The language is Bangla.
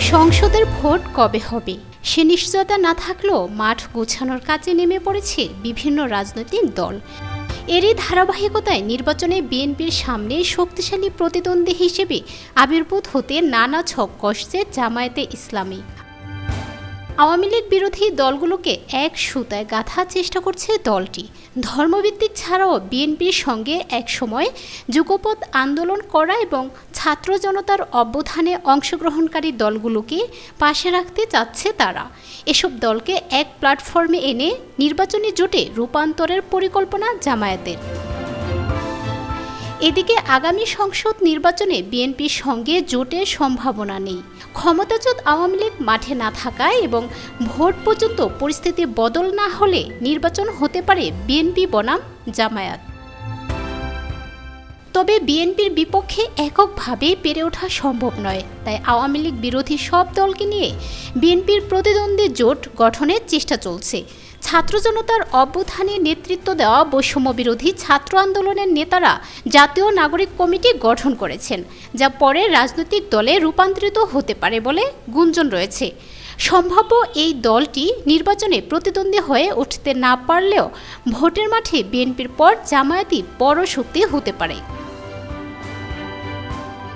সংসদের ভোট কবে হবে সে নিশ্চয়তা না থাকলেও মাঠ গোছানোর কাজে নেমে পড়েছে বিভিন্ন রাজনৈতিক দল। এরই ধারাবাহিকতায় নির্বাচনে বিএনপির সামনে শক্তিশালী প্রতিদ্বন্দ্বী হিসেবে আবির্ভূত হতে নানা ছক কষছে জামায়াতে ইসলামী। আওয়ামী লীগ বিরোধী দলগুলোকে এক সুতায় গাঁথার চেষ্টা করছে দলটি। ধর্মভিত্তিক ছাড়াও বিএনপির সঙ্গে একসময় যুগপৎ আন্দোলন করা এবং ছাত্র জনতার অভ্যুত্থানে অংশগ্রহণকারী দলগুলোকে পাশে রাখতে চাচ্ছে তারা। এসব দলকে এক প্ল্যাটফর্মে এনে নির্বাচনী জোটে রূপান্তরের পরিকল্পনা জামায়াতের। এদিকে আগামী সংসদ নির্বাচনে বিএনপির সঙ্গে জোটের সম্ভাবনা নেই। ক্ষমতাচ্যুত আওয়ামী লীগ মাঠে না থাকায় এবং ভোট পর্যন্ত পরিস্থিতি বদল না হলে নির্বাচন হতে পারে বিএনপি বনাম জামায়াত। তবে বিএনপির বিপক্ষে এককভাবে পেরে ওঠা সম্ভব নয়, তাই আওয়ামী লীগ বিরোধী সব দলকে নিয়ে বিএনপির প্রতিদ্বন্দ্বী জোট গঠনের চেষ্টা চলছে। ছাত্র জনতার অভ্যুত্থানে নেতৃত্ব দেওয়া বৈষম্য বিরোধী ছাত্র আন্দোলনের নেতারা জাতীয় নাগরিক কমিটি গঠন করেছেন, যা পরে রাজনৈতিক দলে রূপান্তরিত হতে পারে বলে গুঞ্জন রয়েছে। সম্ভাব্য এই দলটি নির্বাচনে প্রতিদ্বন্দ্বী হয়ে উঠতে না পারলেও ভোটের মাঠে বিএনপির পর জামায়াতই বড় শক্তি হতে পারে।